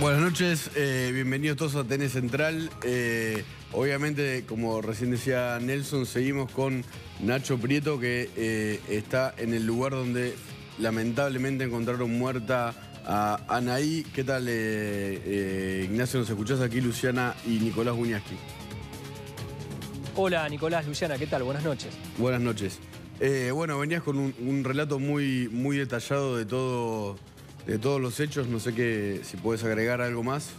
Buenas noches, bienvenidos todos a TN Central. Obviamente, como recién decía Nelson, seguimos con Nacho Prieto, que está en el lugar donde lamentablemente encontraron muerta a Anaí. ¿Qué tal, Ignacio? ¿Nos escuchás aquí? Luciana y Nicolás Guñaski. Hola, Nicolás, Luciana, ¿qué tal? Buenas noches. Buenas noches. Bueno, venías con un relato muy detallado de todos los hechos. No sé si puedes agregar algo más.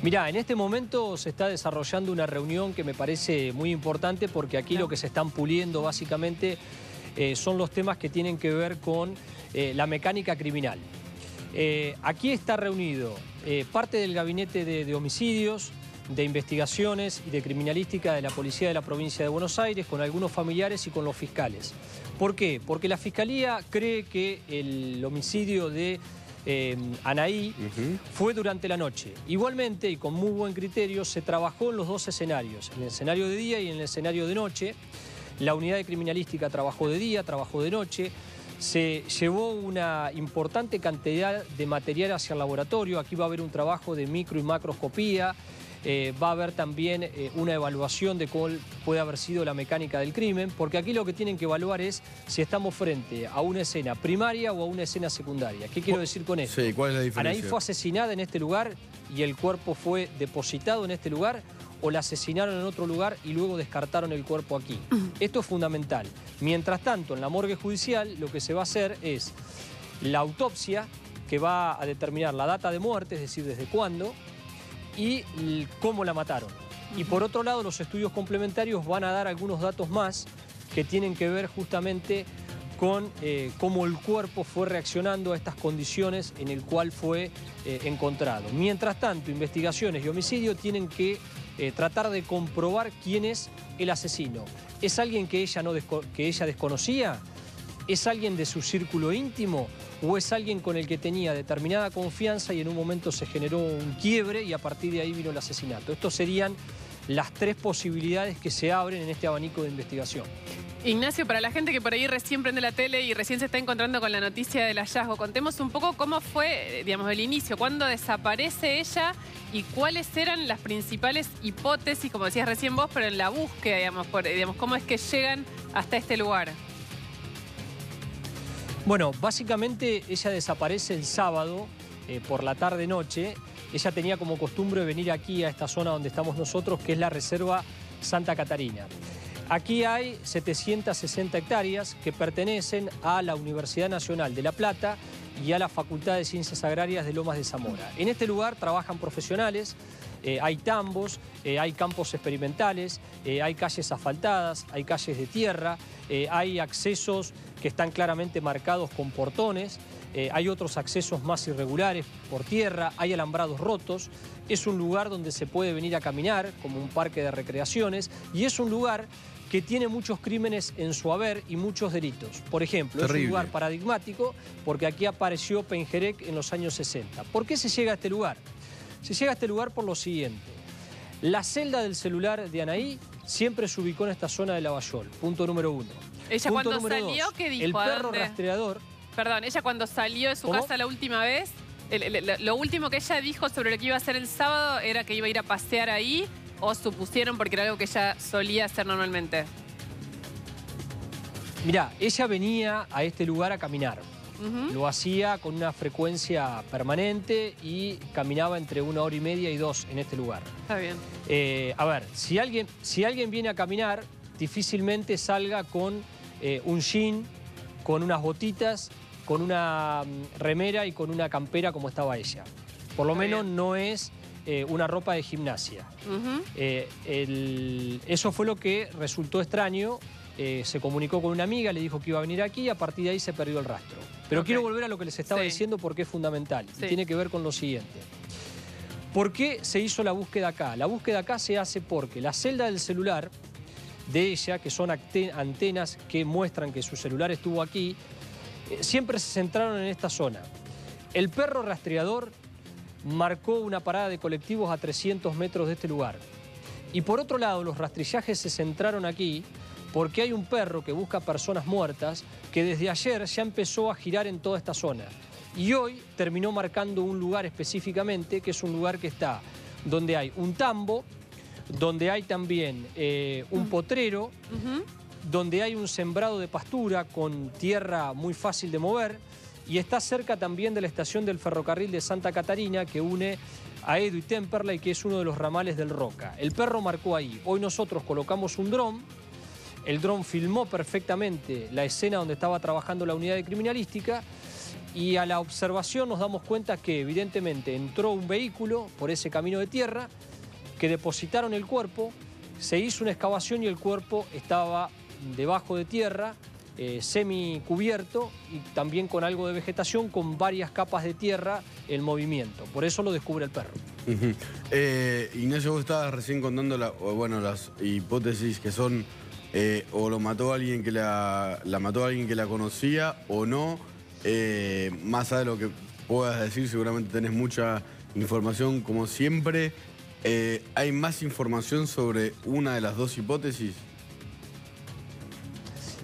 Mirá, en este momento se está desarrollando una reunión que me parece muy importante, porque aquí lo que se están puliendo básicamente son los temas que tienen que ver con la mecánica criminal. Aquí está reunido parte del gabinete de homicidios, de investigaciones y de criminalística de la Policía de la Provincia de Buenos Aires, con algunos familiares y con los fiscales. ¿Por qué? Porque la Fiscalía cree que el homicidio de Anaí fue durante la noche. Igualmente, y con muy buen criterio, se trabajó en los dos escenarios, en el escenario de día y en el escenario de noche. La unidad de criminalística trabajó de día, trabajó de noche. Se llevó una importante cantidad de material hacia el laboratorio. Aquí va a haber un trabajo de micro y macroscopía. Va a haber también una evaluación de cuál puede haber sido la mecánica del crimen, porque aquí lo que tienen que evaluar es si estamos frente a una escena primaria o a una escena secundaria. ¿Qué quiero decir con esto? Sí, ¿cuál es la diferencia? ¿Anaí fue asesinada en este lugar y el cuerpo fue depositado en este lugar, o la asesinaron en otro lugar y luego descartaron el cuerpo aquí? Esto es fundamental. Mientras tanto, en la morgue judicial lo que se va a hacer es la autopsia, que va a determinar la data de muerte, es decir, desde cuándo, y cómo la mataron. Y por otro lado, los estudios complementarios van a dar algunos datos más que tienen que ver justamente con cómo el cuerpo fue reaccionando a estas condiciones en el cual fue encontrado. Mientras tanto, investigaciones y homicidio tienen que tratar de comprobar quién es el asesino. ¿Es alguien que ella desconocía? ¿Es alguien de su círculo íntimo? ¿O es alguien con el que tenía determinada confianza y en un momento se generó un quiebre y a partir de ahí vino el asesinato? Estos serían las tres posibilidades que se abren en este abanico de investigación. Ignacio, para la gente que por ahí recién prende la tele y recién se está encontrando con la noticia del hallazgo, contemos un poco cómo fue, digamos, el inicio, cuándo desaparece ella y cuáles eran las principales hipótesis, como decías recién vos, pero en la búsqueda, digamos, cómo es que llegan hasta este lugar. Bueno, básicamente ella desaparece el sábado por la tarde-noche. Ella tenía como costumbre venir aquí a esta zona donde estamos nosotros, que es la Reserva Santa Catarina. Aquí hay 760 hectáreas que pertenecen a la Universidad Nacional de La Plata y a la Facultad de Ciencias Agrarias de Lomas de Zamora. En este lugar trabajan profesionales, hay tambos, hay campos experimentales, hay calles asfaltadas, hay calles de tierra, hay accesos que están claramente marcados con portones, hay otros accesos más irregulares por tierra, hay alambrados rotos. Es un lugar donde se puede venir a caminar, como un parque de recreaciones, y es un lugar que tiene muchos crímenes en su haber y muchos delitos. Por ejemplo, terrible. Es un lugar paradigmático porque aquí apareció Pengerek en los años 60. ¿Por qué se llega a este lugar? Se llega a este lugar por lo siguiente. La celda del celular de Anaí siempre se ubicó en esta zona de Lavallol, punto número 1. Ella punto cuando salió, dos, ¿qué dijo? El perro rastreador... Perdón, ella cuando salió de su casa la última vez, lo último que ella dijo sobre lo que iba a hacer el sábado era que iba a ir a pasear ahí, o supusieron porque era algo que ella solía hacer normalmente. Mirá, ella venía a este lugar a caminar. Lo hacía con una frecuencia permanente y caminaba entre 1 hora y media y 2 en este lugar. Está bien. A ver, si alguien viene a caminar, difícilmente salga con un jean, con unas botitas, con una remera y con una campera como estaba ella. Por lo menos no es una ropa de gimnasia. Eso fue lo que resultó extraño. Se comunicó con una amiga, le dijo que iba a venir aquí y a partir de ahí se perdió el rastro. Pero quiero volver a lo que les estaba diciendo porque es fundamental y tiene que ver con lo siguiente. ¿Por qué se hizo la búsqueda acá? La búsqueda acá se hace porque la celda del celular de ella, que son antenas que muestran que su celular estuvo aquí, siempre se centraron en esta zona. El perro rastreador marcó una parada de colectivos a 300 metros de este lugar. Y por otro lado, los rastrillajes se centraron aquí porque hay un perro que busca personas muertas que desde ayer ya empezó a girar en toda esta zona. Y hoy terminó marcando un lugar específicamente, que es un lugar que está donde hay un tambo, donde hay también un potrero, donde hay un sembrado de pastura con tierra muy fácil de mover, y está cerca también de la estación del ferrocarril de Santa Catarina, que une a Edo y Temperley, que es uno de los ramales del Roca. El perro marcó ahí. Hoy nosotros colocamos un dron. El dron filmó perfectamente la escena donde estaba trabajando la unidad de criminalística, y a la observación nos damos cuenta que evidentemente entró un vehículo por ese camino de tierra, que depositaron el cuerpo, se hizo una excavación y el cuerpo estaba debajo de tierra, semicubierto, y también con algo de vegetación, con varias capas de tierra en movimiento. Por eso lo descubre el perro. Ignacio, vos estabas recién contando las hipótesis que son o lo mató alguien que la mató alguien que la conocía o no. Más allá de lo que puedas decir, seguramente tenés mucha información como siempre. ¿Hay más información sobre una de las dos hipótesis?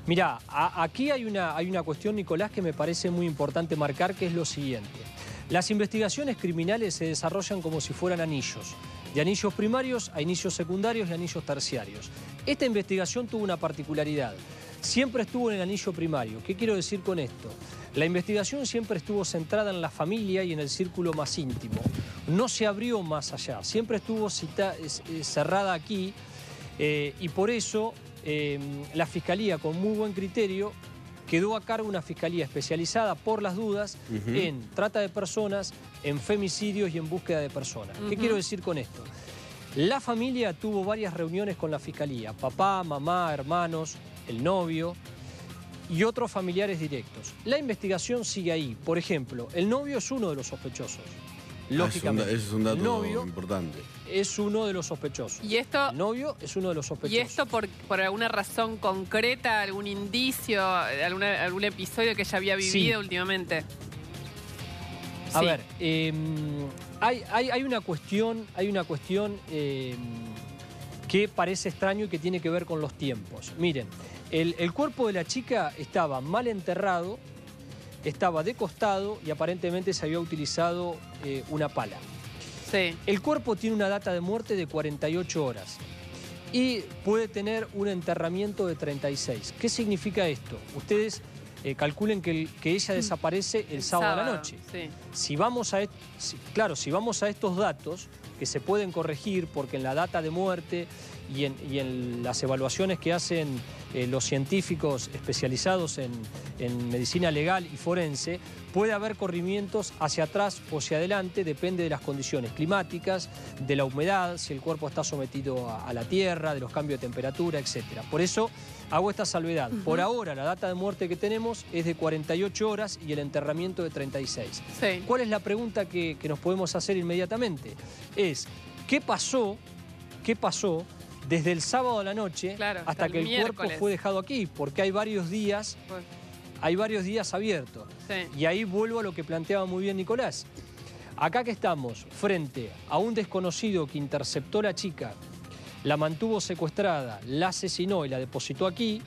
Mirá, aquí hay una cuestión, Nicolás, que me parece muy importante marcar, que es lo siguiente. Las investigaciones criminales se desarrollan como si fueran anillos. De anillos primarios a anillos secundarios y anillos terciarios. Esta investigación tuvo una particularidad. Siempre estuvo en el anillo primario. ¿Qué quiero decir con esto? La investigación siempre estuvo centrada en la familia y en el círculo más íntimo. No se abrió más allá. Siempre estuvo cerrada aquí, y por eso la Fiscalía, con muy buen criterio, quedó a cargo una fiscalía especializada por las dudas en trata de personas, en femicidios y en búsqueda de personas. ¿Qué quiero decir con esto? La familia tuvo varias reuniones con la fiscalía, papá, mamá, hermanos, el novio y otros familiares directos. La investigación sigue ahí. Por ejemplo, el novio es uno de los sospechosos. Lógicamente. Ese es un dato el novio importante. Es uno de los sospechosos. ¿Y esto, el novio es uno de los sospechosos. ¿Y esto por alguna razón concreta, algún indicio, algún episodio que ella había vivido últimamente? A ver, hay una cuestión que parece extraño y que tiene que ver con los tiempos. Miren, el cuerpo de la chica estaba mal enterrado, estaba de costado y aparentemente se había utilizado una pala. Sí. El cuerpo tiene una data de muerte de 48 horas y puede tener un enterramiento de 36. ¿Qué significa esto? Ustedes calculen que ella desaparece el sábado a la noche. Sí. Si vamos a estos datos, que se pueden corregir porque en la data de muerte y en las evaluaciones que hacen los científicos especializados en medicina legal y forense, puede haber corrimientos hacia atrás o hacia adelante, depende de las condiciones climáticas, de la humedad, si el cuerpo está sometido a la tierra, de los cambios de temperatura, etc. Por eso hago esta salvedad. Por ahora la data de muerte que tenemos es de 48 horas y el enterramiento de 36. Sí. ¿Cuál es la pregunta que nos podemos hacer inmediatamente? Es, ¿qué pasó desde el sábado a la noche hasta que el cuerpo fue dejado aquí? Porque hay varios días abiertos. Sí. Y ahí vuelvo a lo que planteaba muy bien Nicolás. Acá que estamos frente a un desconocido que interceptó a la chica, la mantuvo secuestrada, la asesinó y la depositó aquí.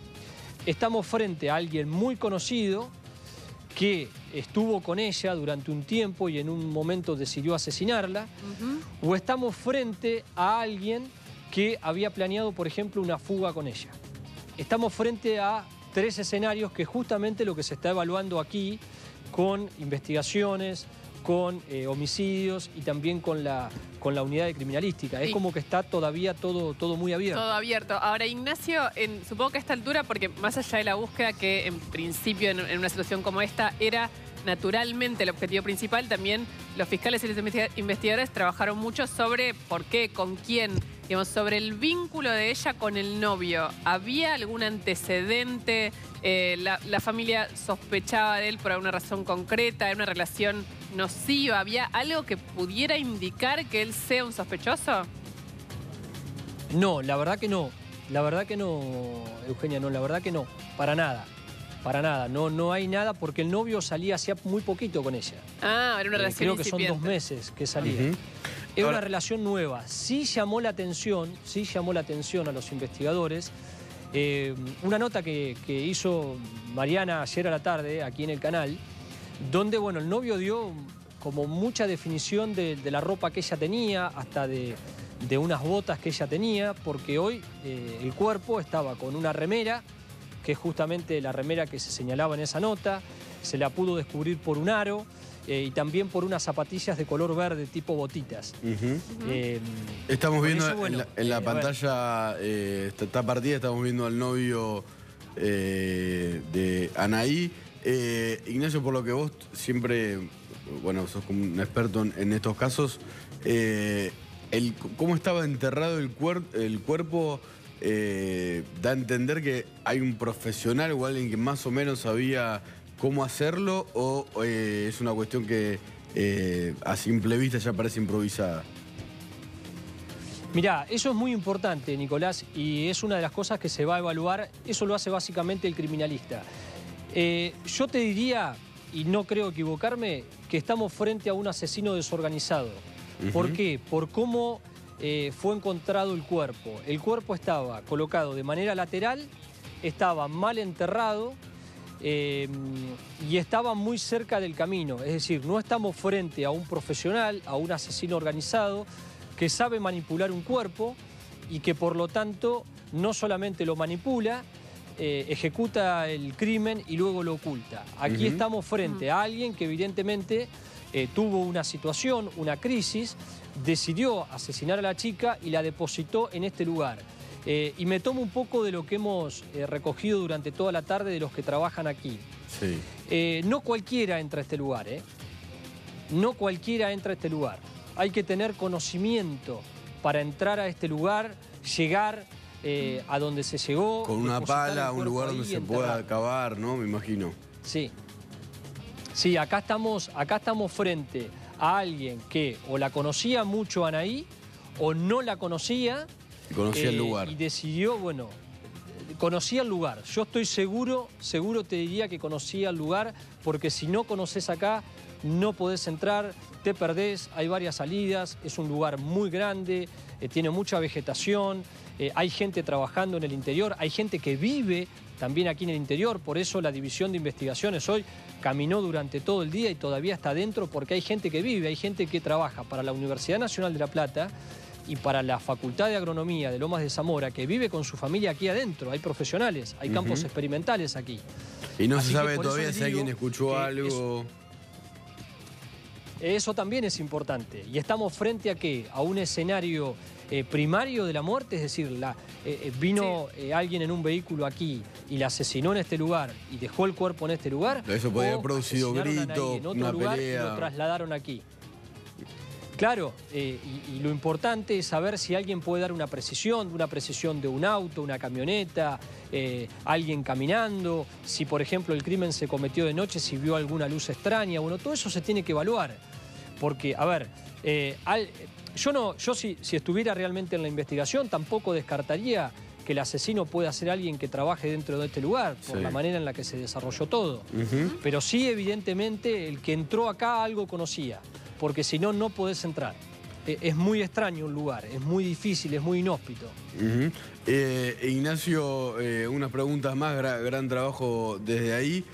Estamos frente a alguien muy conocido que estuvo con ella durante un tiempo y en un momento decidió asesinarla. O estamos frente a alguien que había planeado, por ejemplo, una fuga con ella. Estamos frente a tres escenarios que justamente lo que se está evaluando aquí con investigaciones, con homicidios y también con la unidad de criminalística. Sí. Es como que está todavía todo muy abierto. Todo abierto. Ahora, Ignacio, supongo que a esta altura, porque más allá de la búsqueda, que en principio en una situación como esta era naturalmente el objetivo principal, también los fiscales y los investigadores trabajaron mucho sobre por qué, con quién, digamos, sobre el vínculo de ella con el novio. ¿Había algún antecedente? ¿La familia sospechaba de él por alguna razón concreta? ¿Era una relación nociva? ¿Había algo que pudiera indicar que él sea un sospechoso? No, la verdad que no. La verdad que no, Eugenia, no, la verdad que no. Para nada. Para nada, no hay nada porque el novio salía hacía muy poquito con ella. Ah, era una relación creo que son 2 meses que salía. Es una relación nueva. Sí llamó la atención a los investigadores una nota que hizo Mariana ayer a la tarde aquí en el canal, donde bueno, el novio dio como mucha definición de la ropa que ella tenía, hasta de unas botas que ella tenía, porque hoy el cuerpo estaba con una remera, que es justamente la remera que se señalaba en esa nota, se la pudo descubrir por un aro y también por unas zapatillas de color verde tipo botitas. Estamos viendo eso, bueno, en la pantalla, esta partida, estamos viendo al novio de Anaí. Ignacio, por lo que vos siempre, bueno, sos como un experto en estos casos, cómo estaba enterrado el cuerpo da a entender que hay un profesional o alguien que más o menos sabía cómo hacerlo, o es una cuestión que a simple vista ya parece improvisada. Mirá, eso es muy importante, Nicolás, y es una de las cosas que se va a evaluar. Eso lo hace básicamente el criminalista. Yo te diría, y no creo equivocarme, que estamos frente a un asesino desorganizado. ¿Por qué? Por cómo fue encontrado el cuerpo. El cuerpo estaba colocado de manera lateral, estaba mal enterrado y estaba muy cerca del camino. Es decir, no estamos frente a un profesional, a un asesino organizado que sabe manipular un cuerpo y que por lo tanto no solamente lo manipula, ejecuta el crimen y luego lo oculta. Aquí estamos frente a alguien que evidentemente tuvo una situación, una crisis, decidió asesinar a la chica y la depositó en este lugar. Y me tomo un poco de lo que hemos recogido durante toda la tarde de los que trabajan aquí. Sí. No cualquiera entra a este lugar, No cualquiera entra a este lugar. Hay que tener conocimiento para entrar a este lugar, llegar a donde se llegó. Con una pala, un lugar donde se pueda cavar, ¿no? Me imagino. Sí. Sí, acá estamos frente a alguien que o la conocía mucho Anaí o no la conocía. Y conocía el lugar. Y decidió, bueno, conocía el lugar. Yo estoy seguro te diría que conocía el lugar, porque si no conoces acá, no podés entrar, te perdés, hay varias salidas, es un lugar muy grande, tiene mucha vegetación, hay gente trabajando en el interior, hay gente que vive también aquí en el interior, por eso la División de Investigaciones hoy caminó durante todo el día y todavía está adentro, porque hay gente que vive, hay gente que trabaja para la Universidad Nacional de La Plata y para la Facultad de Agronomía de Lomas de Zamora, que vive con su familia aquí adentro, hay profesionales, hay campos experimentales aquí. Y no se sabe todavía si alguien escuchó algo. Eso también es importante. Y estamos frente a ¿qué? A un escenario primario de la muerte, es decir, vino alguien en un vehículo aquí y la asesinó en este lugar y dejó el cuerpo en este lugar. Eso podría haber producido gritos, una pelea. Y lo trasladaron aquí. Claro, y lo importante es saber si alguien puede dar una precisión de un auto, una camioneta, alguien caminando, si por ejemplo el crimen se cometió de noche, si vio alguna luz extraña. Bueno, todo eso se tiene que evaluar. Porque, a ver, yo si estuviera realmente en la investigación tampoco descartaría que el asesino pueda ser alguien que trabaje dentro de este lugar, por la manera en la que se desarrolló todo. Pero sí, evidentemente, el que entró acá algo conocía, porque si no, no podés entrar. Es muy extraño un lugar, es muy difícil, es muy inhóspito. Ignacio, unas preguntas más, gran trabajo desde ahí.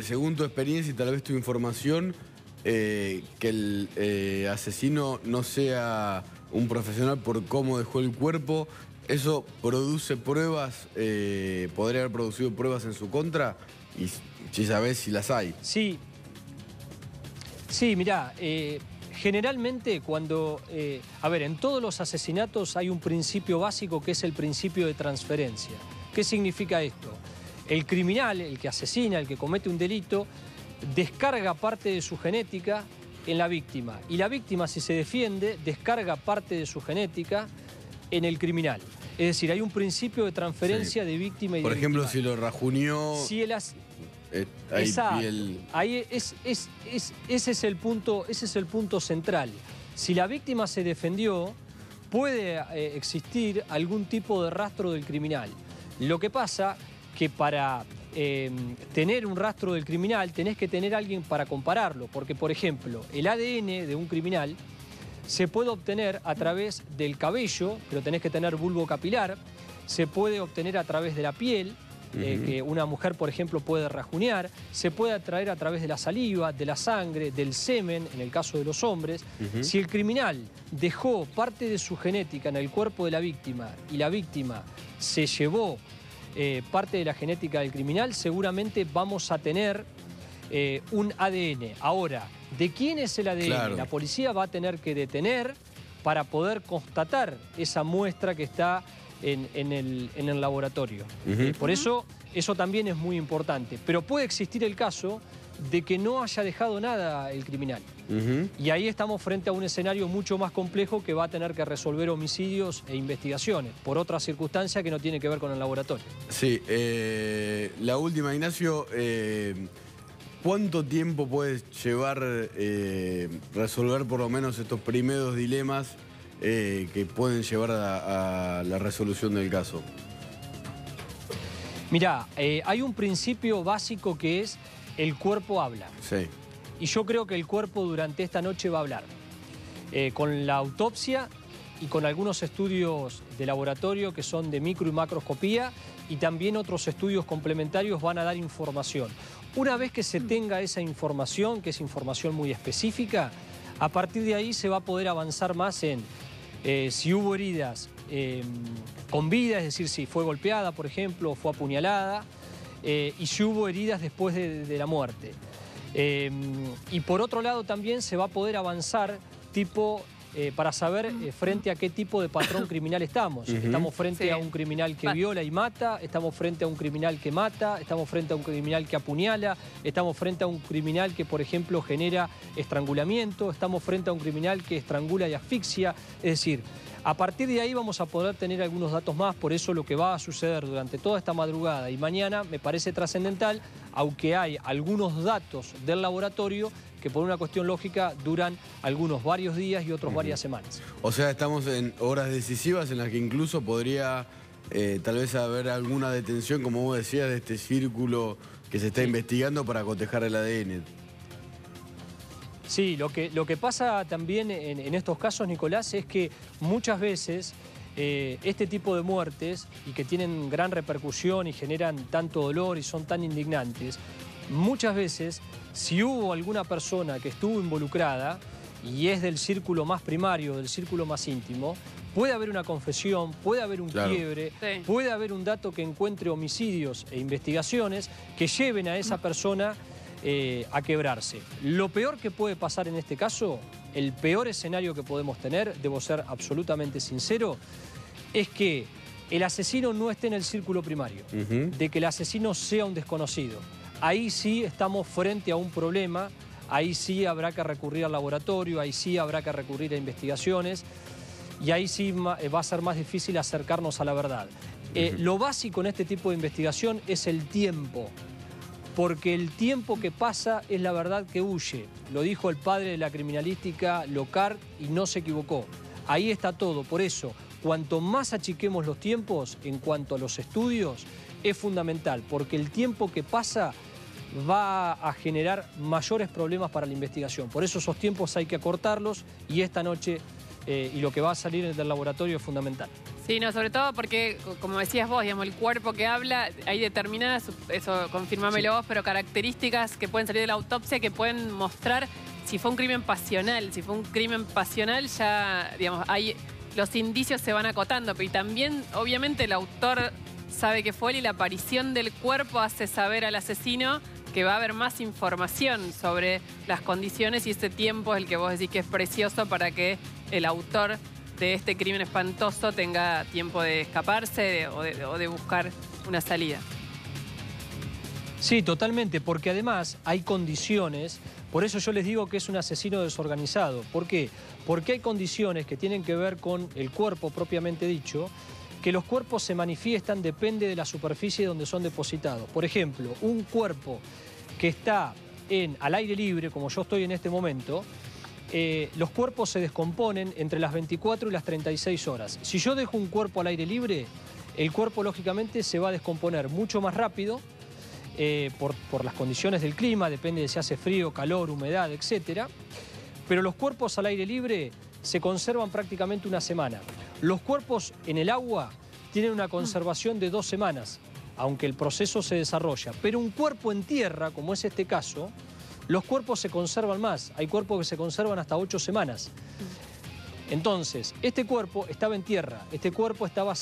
Según tu experiencia y tal vez tu información, que el asesino no sea un profesional por cómo dejó el cuerpo, ¿eso produce pruebas? ¿Podría haber producido pruebas en su contra? Y si sabés si las hay. Sí. Sí, mirá, generalmente cuando... a ver, en todos los asesinatos hay un principio básico que es el principio de transferencia. ¿Qué significa esto? El criminal, el que asesina, el que comete un delito, descarga parte de su genética en la víctima. Y la víctima, si se defiende, descarga parte de su genética en el criminal. Es decir, hay un principio de transferencia de víctima y de Por ejemplo, víctima. si lo rajuneó... Si el ese es el punto central. Si la víctima se defendió, puede existir algún tipo de rastro del criminal. Lo que pasa que para tener un rastro del criminal tenés que tener a alguien para compararlo, porque por ejemplo el ADN de un criminal se puede obtener a través del cabello, pero tenés que tener bulbo capilar, se puede obtener a través de la piel, que una mujer, por ejemplo, puede rajunear, se puede atraer a través de la saliva, de la sangre, del semen, en el caso de los hombres. Si el criminal dejó parte de su genética en el cuerpo de la víctima y la víctima se llevó parte de la genética del criminal, seguramente vamos a tener un ADN. Ahora, ¿de quién es el ADN? Claro. La policía va a tener que detener para poder constatar esa muestra que está en el laboratorio. Por eso también es muy importante. Pero puede existir el caso de que no haya dejado nada el criminal. Y ahí estamos frente a un escenario mucho más complejo que va a tener que resolver homicidios e investigaciones por otra circunstancia que no tiene que ver con el laboratorio. Sí, la última, Ignacio. ¿Cuánto tiempo puede llevar resolver por lo menos estos primeros dilemas que pueden llevar a la resolución del caso? Mirá, hay un principio básico que es el cuerpo habla. Sí. Y yo creo que el cuerpo durante esta noche va a hablar. Con la autopsia y con algunos estudios de laboratorio que son de micro y macroscopía, y también otros estudios complementarios van a dar información. Una vez que se tenga esa información, que es información muy específica, a partir de ahí se va a poder avanzar más en si hubo heridas con vida, es decir, si fue golpeada, por ejemplo, o fue apuñalada, y si hubo heridas después de la muerte. Y por otro lado también se va a poder avanzar para saber frente a qué tipo de patrón criminal estamos. Estamos frente a un criminal que viola y mata, estamos frente a un criminal que mata, estamos frente a un criminal que apuñala, estamos frente a un criminal que, por ejemplo, genera estrangulamiento, estamos frente a un criminal que estrangula y asfixia. Es decir, a partir de ahí vamos a poder tener algunos datos más, por eso lo que va a suceder durante toda esta madrugada y mañana me parece trascendental, aunque hay algunos datos del laboratorio que por una cuestión lógica duran varios días y otros varias semanas. O sea, estamos en horas decisivas en las que incluso podría tal vez haber alguna detención, como vos decías, de este círculo que se está investigando para cotejar el ADN. Sí, lo que pasa también en estos casos, Nicolás, es que muchas veces este tipo de muertes, y que tienen gran repercusión y generan tanto dolor y son tan indignantes, muchas veces, si hubo alguna persona que estuvo involucrada y es del círculo más primario, del círculo más íntimo, puede haber una confesión, puede haber un quiebre, puede haber un dato que encuentre homicidios e investigaciones que lleven a esa persona a quebrarse. Lo peor que puede pasar en este caso, el peor escenario que podemos tener, debo ser absolutamente sincero, es que el asesino no esté en el círculo primario, de que el asesino sea un desconocido. Ahí sí estamos frente a un problema, ahí sí habrá que recurrir al laboratorio, ahí sí habrá que recurrir a investigaciones y ahí sí va a ser más difícil acercarnos a la verdad. Lo básico en este tipo de investigación es el tiempo, porque el tiempo que pasa es la verdad que huye. Lo dijo el padre de la criminalística, Lockhart, y no se equivocó. Ahí está todo, por eso, cuanto más achiquemos los tiempos en cuanto a los estudios, es fundamental, porque el tiempo que pasa va a generar mayores problemas para la investigación. Por eso esos tiempos hay que acortarlos y esta noche y lo que va a salir del laboratorio es fundamental. Sí, no, sobre todo porque, como decías vos, digamos, el cuerpo que habla, hay determinadas, eso confirmámelo vos, pero características que pueden salir de la autopsia que pueden mostrar si fue un crimen pasional. Si fue un crimen pasional ya, digamos, los indicios se van acotando, y también, obviamente, el autor sabe que fue él y la aparición del cuerpo hace saber al asesino que va a haber más información sobre las condiciones y ese tiempo es el que vos decís que es precioso para que el autor de este crimen espantoso tenga tiempo de escaparse o de buscar una salida. Sí, totalmente, porque además hay condiciones, por eso yo les digo que es un asesino desorganizado. ¿Por qué? Porque hay condiciones que tienen que ver con el cuerpo propiamente dicho, que los cuerpos se manifiestan depende de la superficie donde son depositados. Por ejemplo, un cuerpo que está al aire libre, como yo estoy en este momento, los cuerpos se descomponen entre las 24 y las 36 horas. Si yo dejo un cuerpo al aire libre, el cuerpo lógicamente se va a descomponer mucho más rápido por las condiciones del clima, depende de si hace frío, calor, humedad, etc. Pero los cuerpos al aire libre se conservan prácticamente una semana. Los cuerpos en el agua tienen una conservación de 2 semanas, aunque el proceso se desarrolla. Pero un cuerpo en tierra, como es este caso, los cuerpos se conservan más. Hay cuerpos que se conservan hasta 8 semanas. Entonces, este cuerpo estaba en tierra, este cuerpo estaba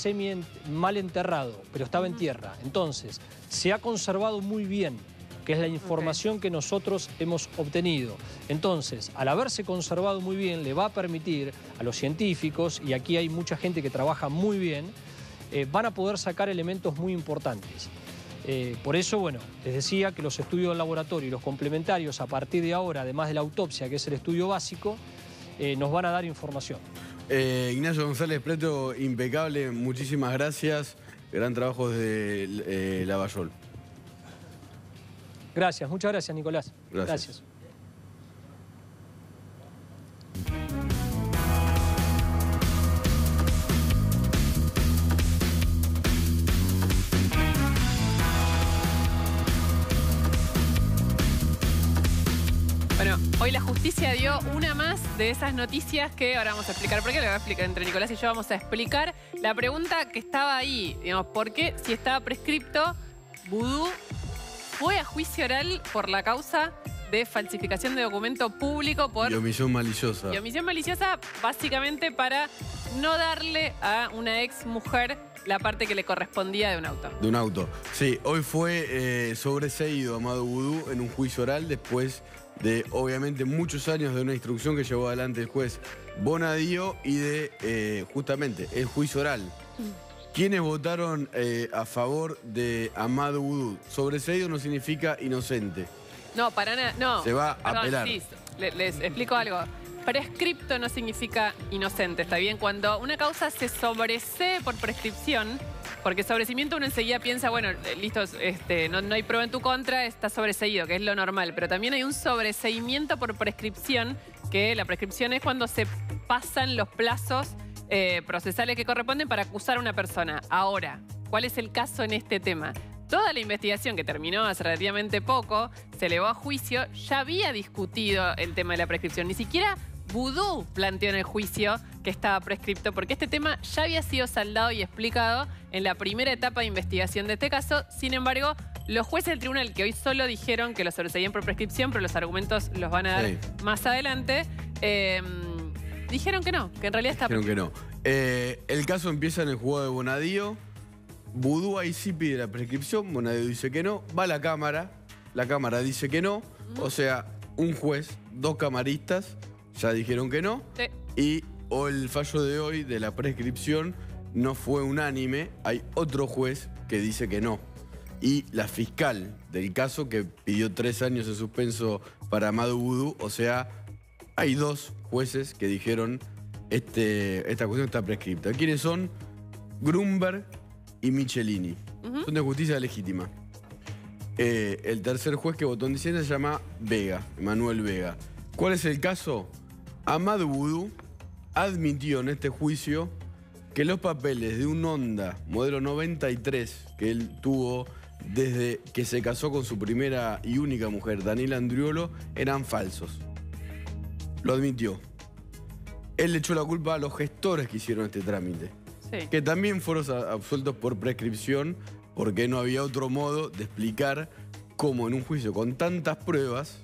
mal enterrado, pero estaba en tierra. Entonces, se ha conservado muy bien, que es la información que nosotros hemos obtenido. Entonces, al haberse conservado muy bien, le va a permitir a los científicos, y aquí hay mucha gente que trabaja muy bien, van a poder sacar elementos muy importantes. Por eso, bueno, les decía que los estudios del laboratorio y los complementarios, a partir de ahora, además de la autopsia, que es el estudio básico, nos van a dar información. Ignacio González Prieto, impecable, muchísimas gracias. Gran trabajo desde Lavallol. Gracias, muchas gracias, Nicolás. Gracias. Bueno, hoy la justicia dio una más de esas noticias que ahora vamos a explicar. ¿Por qué? Le voy a explicar, entre Nicolás y yo vamos a explicar la pregunta que estaba ahí. Digamos, ¿por qué, si estaba prescripto, Vudú fue a juicio oral por la causa de falsificación de documento público Y omisión maliciosa. Y omisión maliciosa, básicamente para no darle a una ex mujer la parte que le correspondía de un auto. De un auto. Sí, hoy fue sobreseído Amado Vudú en un juicio oral después de, obviamente, muchos años de una instrucción que llevó adelante el juez Bonadío y de, justamente, el juicio oral. ¿Quiénes votaron a favor de Amado Vudú? Sobreseído no significa inocente. No, para nada, no. Se va a apelar. Sí, les explico algo. Prescripto no significa inocente, ¿está bien? Cuando una causa se sobresee por prescripción, porque sobrecimiento uno enseguida piensa, bueno, listo, no hay prueba en tu contra, está sobreseído, que es lo normal. Pero también hay un sobreseimiento por prescripción, que la prescripción es cuando se pasan los plazos procesales que corresponden para acusar a una persona. Ahora, ¿cuál es el caso en este tema? Toda la investigación que terminó hace relativamente poco, se elevó a juicio, ya había discutido el tema de la prescripción. Ni siquiera Vudú planteó en el juicio que estaba prescripto, porque este tema ya había sido saldado y explicado en la primera etapa de investigación de este caso. Sin embargo, los jueces del tribunal, que hoy solo dijeron que lo sobreseían por prescripción, pero los argumentos los van a dar más adelante, dijeron que no, que en realidad está prescrito. Dijeron que no. El caso empieza en el juzgado de Bonadío. Vudú ahí sí pide la prescripción, Bonadío dice que no, va a la cámara dice que no, o sea, un juez, 2 camaristas ya dijeron que no, y el fallo de hoy de la prescripción no fue unánime, hay otro juez que dice que no. Y la fiscal del caso que pidió 3 años de suspenso para Amado Vudú, o sea, hay 2 jueces que dijeron esta cuestión está prescripta. ¿Quiénes son? Grunberg y Michelini. Son de justicia legítima. El tercer juez que votó en diciembre se llama Vega, Emanuel Vega. ¿Cuál es el caso? Amado Vudú admitió en este juicio que los papeles de un Honda modelo 93 que él tuvo desde que se casó con su primera y única mujer, Daniela Andriolo, eran falsos. Lo admitió. Él le echó la culpa a los gestores que hicieron este trámite. Que también fueron absueltos por prescripción porque no había otro modo de explicar cómo en un juicio con tantas pruebas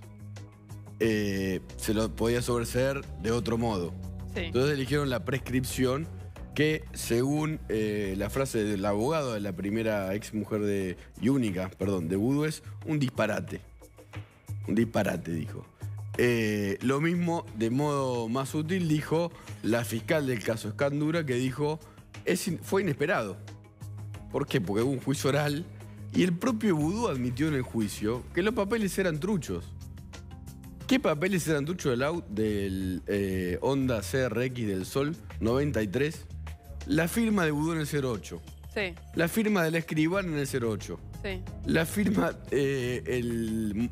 se lo podía sobreseer de otro modo. Entonces eligieron la prescripción que, según la frase del abogado de la primera ex mujer de Vudú, es un disparate. Un disparate, dijo. Lo mismo, de modo más sutil, dijo la fiscal del caso Escandura, que dijo fue inesperado. ¿Por qué? Porque hubo un juicio oral y el propio Vudú admitió en el juicio que los papeles eran truchos. ¿Qué papeles eran truchos del Honda CRX del Sol 93? La firma de Vudú en el 08. La firma del escribano en el 08. La firma, el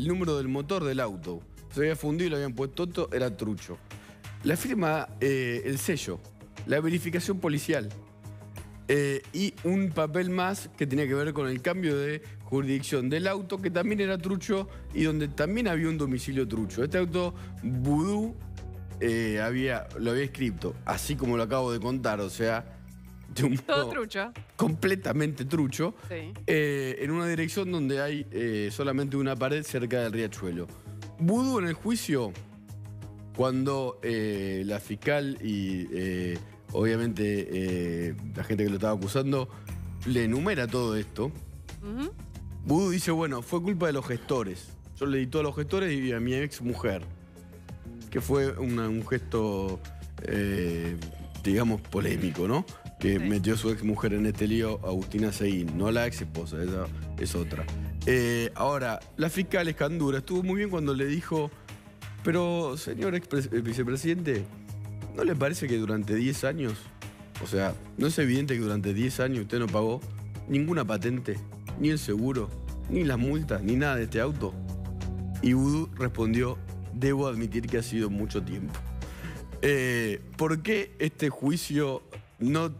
número del motor del auto. Se había fundido y lo habían puesto todo, era trucho. La firma, el sello. La verificación policial. Y un papel más que tenía que ver con el cambio de jurisdicción del auto, que también era trucho y donde también había un domicilio trucho. Este auto, Vudú lo había escrito, así como lo acabo de contar, o sea, de un Todo modo trucho. completamente trucho, Sí. en una dirección donde hay solamente una pared cerca del riachuelo. Vudú en el juicio, cuando la fiscal y obviamente la gente que lo estaba acusando le enumera todo esto, Ujú. Vudú dice, bueno, fue culpa de los gestores. Yo le di todo a los gestores y a mi ex mujer, que fue un gesto, digamos, polémico, ¿no? Que Sí. metió a su ex mujer en este lío, Agustina Seguín, no la ex esposa, esa es otra. Ahora, la fiscal Escandura estuvo muy bien cuando le dijo, pero señor vicepresidente, ¿no le parece que durante 10 años, o sea, no es evidente que durante 10 años usted no pagó ninguna patente, ni el seguro, ni las multas, ni nada de este auto? Y Vudú respondió, debo admitir que ha sido mucho tiempo. ¿Por qué este juicio no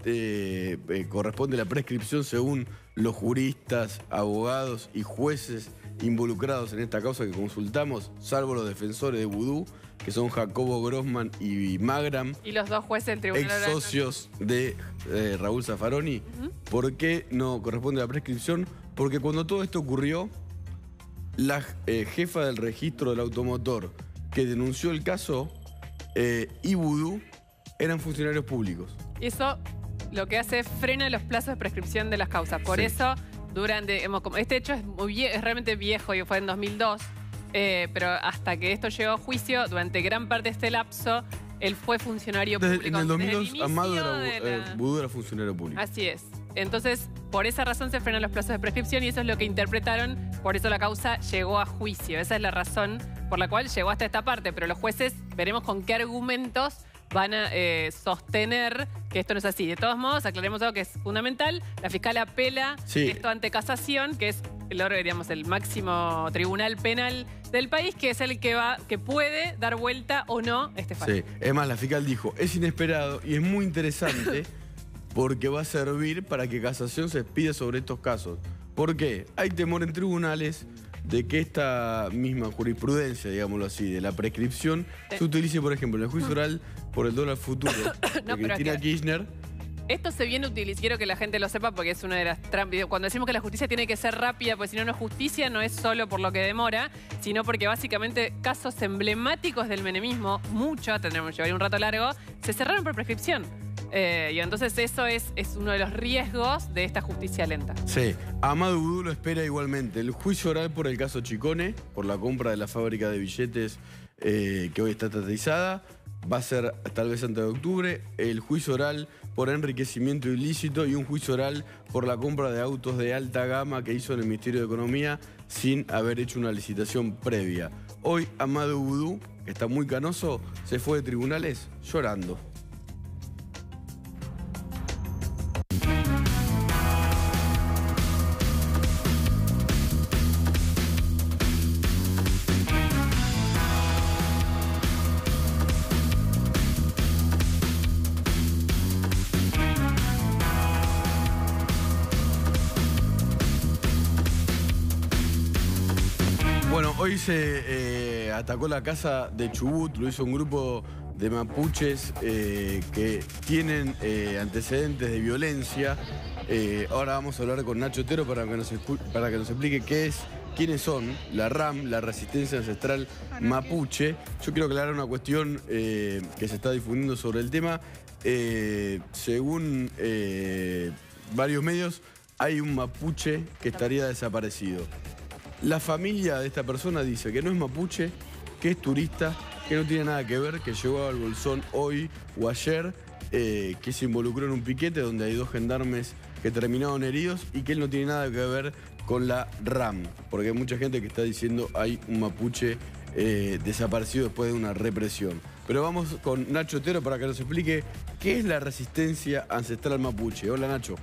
corresponde a la prescripción según los juristas, abogados y jueces involucrados en esta causa que consultamos, salvo los defensores de Vudú, que son Jacobo Grossman y Magram, Y los dos jueces del tribunal ex oral. socios de Raúl Zaffaroni? ¿Por qué no corresponde a la prescripción? Porque cuando todo esto ocurrió, la jefa del registro del automotor que denunció el caso y Vudú eran funcionarios públicos. Y eso lo que hace es frena los plazos de prescripción de las causas. Por Sí. eso, este hecho es realmente viejo y fue en 2002, pero hasta que esto llegó a juicio, durante gran parte de este lapso, él fue funcionario público. En el 2002, inicio Amado de la- Vudú era funcionario público. Así es. Entonces, por esa razón se frenan los plazos de prescripción y eso es lo que interpretaron, por eso la causa llegó a juicio. Esa es la razón por la cual llegó hasta esta parte, pero los jueces veremos con qué argumentos van a sostener que esto no es así. De todos modos, aclaremos algo que es fundamental. La fiscal apela Sí. esto ante casación, que es el máximo tribunal penal del país, que es el que puede dar vuelta o no este fallo. Sí, es más, la fiscal dijo, es inesperado y es muy interesante porque va a servir para que casación se expida sobre estos casos. ¿Por qué? Hay temor en tribunales de que esta misma jurisprudencia, digámoslo así, de la prescripción, se utilice, por ejemplo, en el juicio oral por el dólar futuro de No, pero Cristina es que- Kirchner. Esto se viene utilizando, quiero que la gente lo sepa porque es una de las trampas. Cuando decimos que la justicia tiene que ser rápida, porque si no, no es justicia, no es solo por lo que demora, sino porque básicamente casos emblemáticos del menemismo, tendremos que llevar un rato largo, se cerraron por prescripción. Y entonces eso es uno de los riesgos de esta justicia lenta. Sí, Amado Vudú lo espera igualmente. El juicio oral por el caso Chicone, por la compra de la fábrica de billetes que hoy está estatizada, va a ser tal vez antes de octubre. El juicio oral por enriquecimiento ilícito y un juicio oral por la compra de autos de alta gama que hizo el Ministerio de Economía sin haber hecho una licitación previa. Hoy Amado Vudú, que está muy canoso, se fue de tribunales llorando. Bueno, hoy se atacó la casa de Chubut, lo hizo un grupo de mapuches que tienen antecedentes de violencia. Ahora vamos a hablar con Nacho Otero para que nos explique quiénes son la RAM, la Resistencia Ancestral Mapuche. Yo quiero aclarar una cuestión que se está difundiendo sobre el tema. Según varios medios, hay un mapuche que estaría desaparecido. La familia de esta persona dice que no es mapuche, que es turista, que no tiene nada que ver, que llegó al Bolsón hoy o ayer, que se involucró en un piquete donde hay 2 gendarmes que terminaron heridos y que él no tiene nada que ver con la RAM, porque hay mucha gente que está diciendo hay un mapuche desaparecido después de una represión. Pero vamos con Nacho Otero para que nos explique qué es la Resistencia Ancestral Mapuche. Hola, Nacho.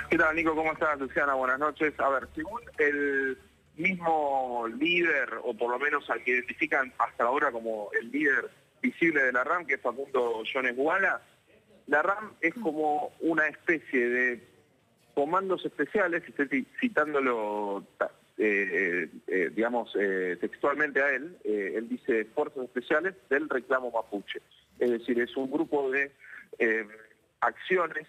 ¿Qué tal, Nico? ¿Cómo estás, Luciana? Buenas noches. A ver, según el mismo líder, o por lo menos al que identifican hasta ahora como el líder visible de la RAM, que es Facundo Jones Guala, la RAM es como una especie de comandos especiales, estoy citándolo, textualmente a él, él dice fuerzas especiales del reclamo mapuche. Es decir, es un grupo de acciones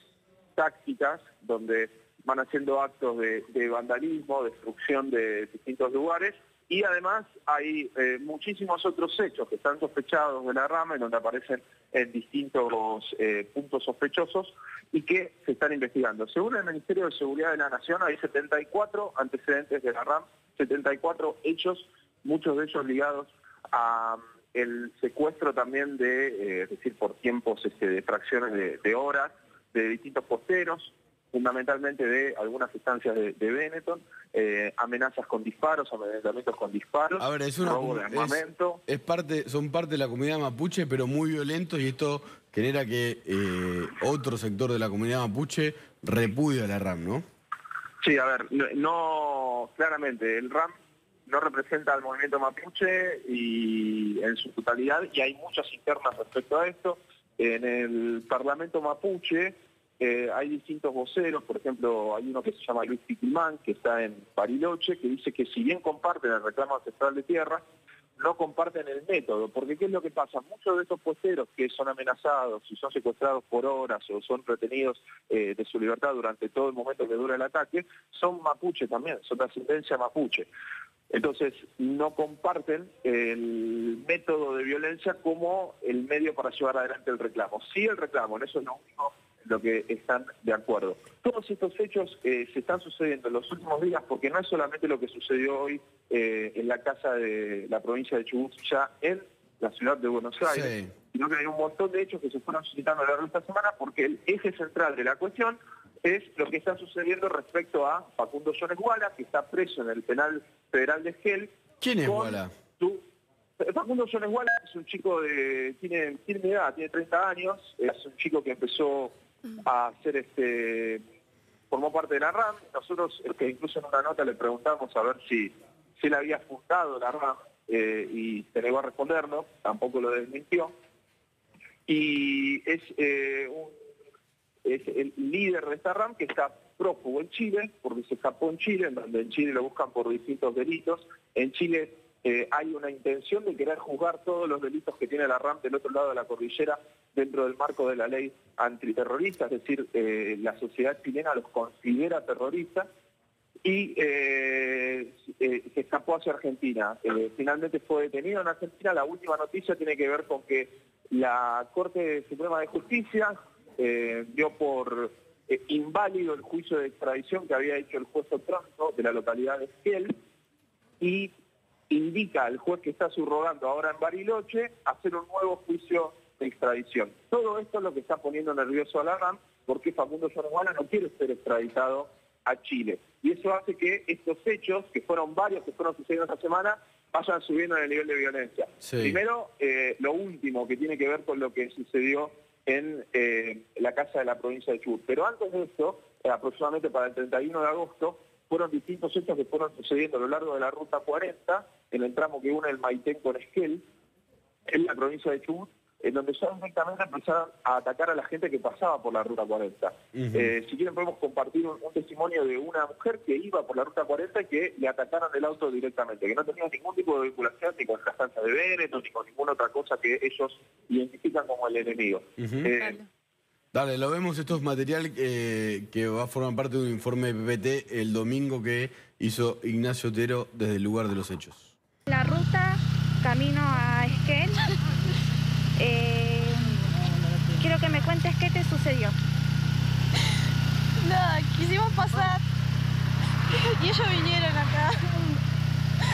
tácticas donde van haciendo actos de vandalismo, destrucción de distintos lugares, y además hay muchísimos otros hechos que están sospechados de la rama, en donde aparecen en distintos puntos sospechosos y que se están investigando. Según el Ministerio de Seguridad de la Nación, hay 74 antecedentes de la RAM, 74 hechos, muchos de ellos ligados a el secuestro también es decir, por tiempos de fracciones de horas, de distintos posteros, fundamentalmente de algunas estancias de Benetton, amenazas con disparos, amedrentamientos con disparos, A ver, robo de armamento. son parte de la comunidad mapuche, pero muy violentos, y esto genera que otro sector de la comunidad mapuche repudia a la RAM, ¿no? Sí, a ver, no claramente, el RAM no representa al movimiento mapuche y en su totalidad, y hay muchas internas respecto a esto. En el Parlamento mapuche hay distintos voceros, por ejemplo, hay uno que se llama Luis Tiquimán, que está en Bariloche, que dice que si bien comparten el reclamo ancestral de tierra, no comparten el método, porque ¿qué es lo que pasa? Muchos de estos puesteros que son amenazados y son secuestrados por horas o son retenidos de su libertad durante todo el momento que dura el ataque, son mapuche también, son de ascendencia mapuche. Entonces, no comparten el método de violencia como el medio para llevar adelante el reclamo. Sí, el reclamo, en eso es lo único en lo que están de acuerdo. Todos estos hechos se están sucediendo en los últimos días, porque no es solamente lo que sucedió hoy en la casa de la provincia de Chubut, ya en la ciudad de Buenos Aires, sino que hay un montón de hechos que se fueron suscitando a lo largo de esta semana, porque el eje central de la cuestión es lo que está sucediendo respecto a Facundo Jones Guala, que está preso en el penal federal de Esquel. ¿Quién es Guala? Facundo Jones Guala es un chico tiene mi edad, tiene 30 años, es un chico que empezó a hacer formó parte de la RAM. Nosotros, que incluso en una nota le preguntamos a ver si él había fundado la RAM, y se negó a respondernos, tampoco lo desmintió. Y es el líder de esta RAM, que está prófugo en Chile, porque se escapó en Chile, en donde en Chile lo buscan por distintos delitos. En Chile hay una intención de querer juzgar todos los delitos que tiene la RAM del otro lado de la cordillera dentro del marco de la ley antiterrorista, es decir, la sociedad chilena los considera terroristas, y se escapó hacia Argentina. Finalmente fue detenido en Argentina. La última noticia tiene que ver con que la Corte Suprema de Justicia dio por inválido el juicio de extradición que había hecho el juez Otranto de la localidad de Esquel, y indica al juez que está subrogando ahora en Bariloche hacer un nuevo juicio de extradición. Todo esto es lo que está poniendo nervioso a la RAM, porque Facundo Jones Guala no quiere ser extraditado a Chile. Y eso hace que estos hechos, que fueron varios que fueron sucediendo esta semana, vayan subiendo en el nivel de violencia. Sí. Primero, lo último que tiene que ver con lo que sucedió en la casa de la provincia de Chubut. Pero antes de esto, aproximadamente para el 31 de agosto, fueron distintos hechos que fueron sucediendo a lo largo de la Ruta 40, en el tramo que une el Maitén con Esquel, en la provincia de Chubut, en donde ya directamente empezaron a atacar a la gente que pasaba por la Ruta 40. Si quieren podemos compartir un testimonio de una mujer que iba por la Ruta 40 y que le atacaron el auto directamente, que no tenía ningún tipo de vinculación ni con la estancia de Benetton ni con ninguna otra cosa que ellos identifican como el enemigo. Dale, lo vemos, esto es material que va a formar parte de un informe de PPT el domingo que hizo Ignacio Otero desde el lugar de los hechos. La ruta camino a Esquel. Quiero que me cuentes qué te sucedió. Nada, quisimos pasar y ellos vinieron acá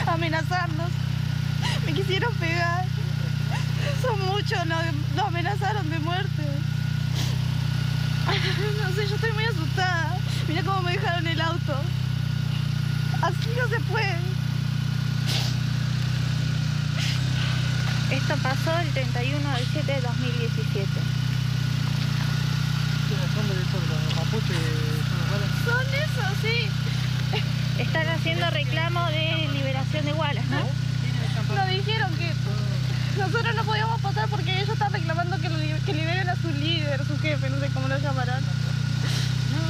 a amenazarnos. Me quisieron pegar. Son muchos, nos amenazaron de muerte. No sé, yo estoy muy asustada. Mira cómo me dejaron el auto. Así no se puede. Esto pasó el 31 del 7 de 2017. Son esos, sí. Están haciendo reclamo de liberación de Gualas, ¿no? Nos dijeron que nosotros no podíamos pasar porque ellos están reclamando que liberen a su líder, su jefe, no sé cómo lo llamarán.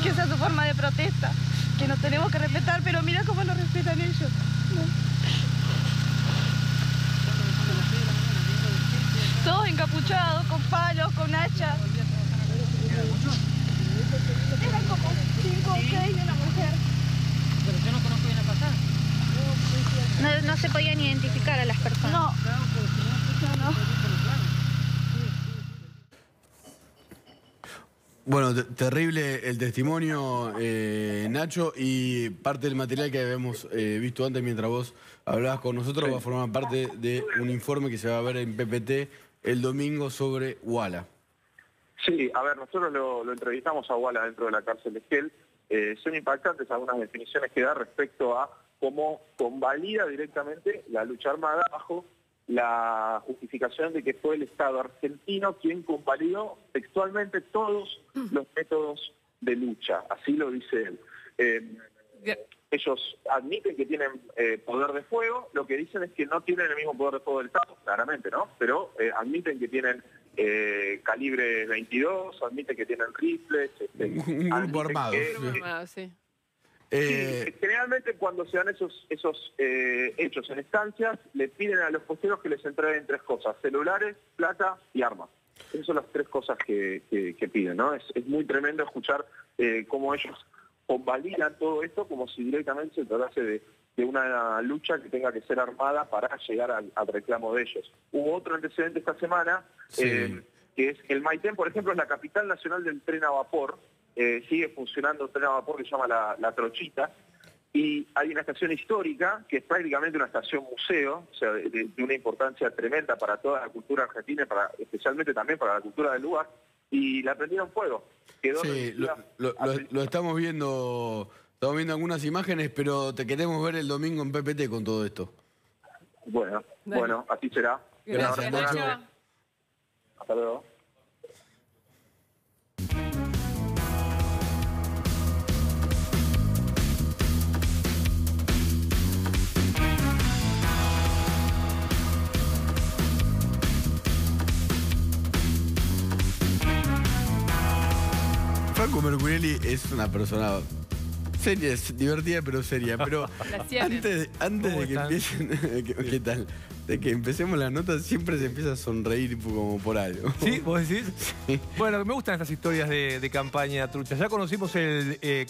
Que esa es su forma de protesta, que nos tenemos que respetar, pero mira cómo nos respetan ellos. Todos encapuchados, con palos, con hachas. perjudicar a las personas. No. Bueno, terrible el testimonio, Nacho, y parte del material que habíamos visto antes mientras vos hablabas con nosotros va a formar parte de un informe que se va a ver en PPT el domingo sobre Wala. Sí, a ver, nosotros lo entrevistamos a Wala dentro de la cárcel de Esquel. Son impactantes algunas definiciones que da respecto a cómo convalida directamente la lucha armada bajo la justificación de que fue el Estado argentino quien convalidó textualmente todos los métodos de lucha, así lo dice él. Ellos admiten que tienen poder de fuego, lo que dicen es que no tienen el mismo poder de fuego del Estado, claramente, ¿no? Pero admiten que tienen calibre 22, admiten que tienen rifles. Un grupo armado. Sí. Generalmente cuando se dan esos hechos en estancias, le piden a los posteros que les entreguen 3 cosas: celulares, plata y armas. Esas son las 3 cosas que piden, ¿no? Es muy tremendo escuchar cómo ellos convalidan todo esto como si directamente se tratase de una lucha que tenga que ser armada para llegar al reclamo de ellos. Hubo otro antecedente esta semana, que es el Maitén, por ejemplo, es la capital nacional del tren a vapor. Sigue funcionando un tren a vapor que se llama la Trochita, y hay una estación histórica que es prácticamente una estación museo, o sea, de una importancia tremenda para toda la cultura argentina, especialmente también para la cultura del lugar, y la prendieron fuego. Quedó lo estamos viendo algunas imágenes, pero te queremos ver el domingo en PPT con todo esto. Bueno, así será. Gracias, Nacho. Hasta luego. Franco Mercurielli es una persona seria, es divertida pero seria. Pero antes de que empiecen, ¿qué tal? De que empecemos las notas siempre se empieza a sonreír como por algo. ¿Sí? ¿Vos decís? Sí. Bueno, me gustan estas historias de campaña trucha. Ya conocimos el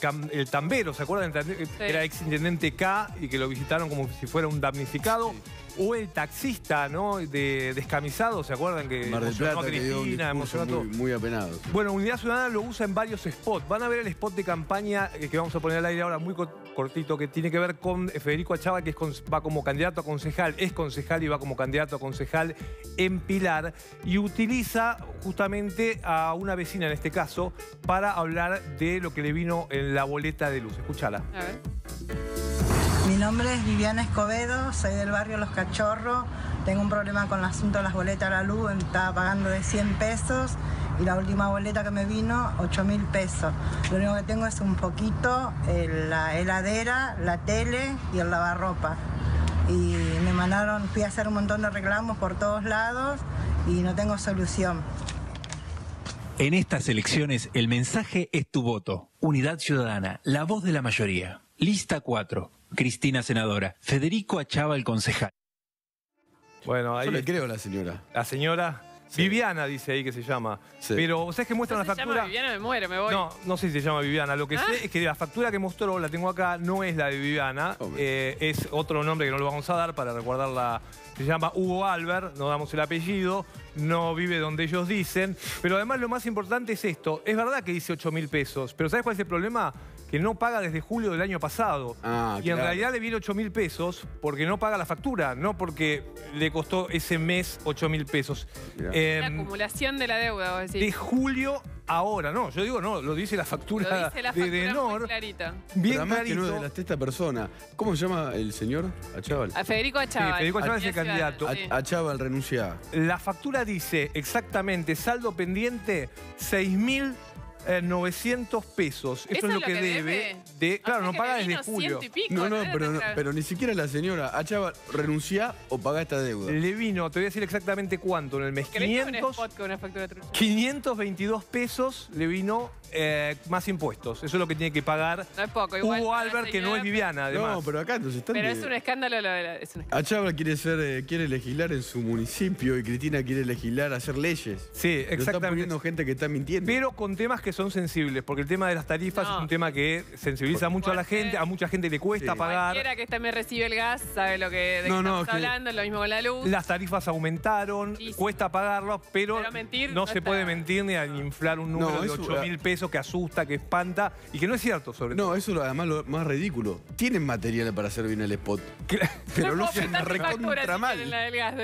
tambero, ¿se acuerdan? Era ex intendente K y que lo visitaron como si fuera un damnificado. Sí. O el taxista, ¿no? Descamisado, ¿se acuerdan? Que Mar del Plata, Cristina, emocionó todo. Muy apenado. Sí. Bueno, Unidad Ciudadana lo usa en varios spots. Van a ver el spot de campaña que vamos a poner al aire ahora, muy cortito, que tiene que ver con Federico Achava, que va como candidato a concejal, es concejal y va como candidato a concejal en Pilar, y utiliza justamente a una vecina, en este caso, para hablar de lo que le vino en la boleta de luz. Escúchala. A ver. Mi nombre es Viviana Escobedo, soy del barrio Los Cachorros. Tengo un problema con el asunto de las boletas a la luz. Estaba pagando de 100 pesos y la última boleta que me vino, 8.000 pesos. Lo único que tengo es un poquito, la heladera, la tele y el lavarropa. Y me mandaron, fui a hacer un montón de reclamos por todos lados y no tengo solución. En estas elecciones, el mensaje es tu voto. Unidad Ciudadana, la voz de la mayoría. Lista 4. Cristina, senadora. Federico Achava, el concejal. Bueno, ahí yo le creo a la señora. La señora sí. Viviana dice ahí que se llama. Sí. Pero, ¿sabes que muestra una factura? Se llama Viviana, me muero, me voy. No sé si se llama Viviana. Lo que sé es que la factura que mostró, la tengo acá, no es la de Viviana. Es otro nombre que no lo vamos a dar para recordarla. Se llama Hugo Albert, no damos el apellido, no vive donde ellos dicen. Pero además lo más importante es esto. Es verdad que dice 8.000 pesos, pero ¿sabes cuál es el problema? Que no paga desde julio del año pasado. Y en realidad le viene 8.000 pesos porque no paga la factura, no porque le costó ese mes 8.000 pesos. La acumulación de la deuda, vos decís. De julio ahora, no, yo digo no, lo dice la factura, lo dice la factura de Enor. muy clarita. Bien además clarito. Que no es de esta persona. ¿Cómo se llama el señor? Achával. A Federico Achával. Sí, Federico Achával es el candidato. Sí. Achával renuncia. La factura dice exactamente saldo pendiente 6.900 pesos. Eso es lo que debe. Claro, no paga desde julio. No, pero ni siquiera la señora Achával renuncia o paga esta deuda. Le vino, te voy a decir exactamente cuánto en el mes. 522 pesos le vino más impuestos. Eso es lo que tiene que pagar no es poco, igual Hugo Albert, que no es Viviana, además. No, pero acá entonces están... Pero es un escándalo. Achával quiere legislar en su municipio y Cristina quiere legislar, hacer leyes. Sí, exactamente. Pero está poniendo gente que está mintiendo. Pero con temas que que son sensibles, porque el tema de las tarifas es un tema que sensibiliza mucho a la gente, a mucha gente le cuesta pagar. Cualquiera que también recibe el gas sabe de qué estamos hablando, lo mismo con la luz. Las tarifas aumentaron, cuesta pagarlo, pero no se puede mentir ni inflar un número de 8.000 pesos que asusta, que espanta y que no es cierto sobre todo. No, eso además lo más ridículo. Tienen materiales para hacer bien el spot, pero lo hacen recontra mal.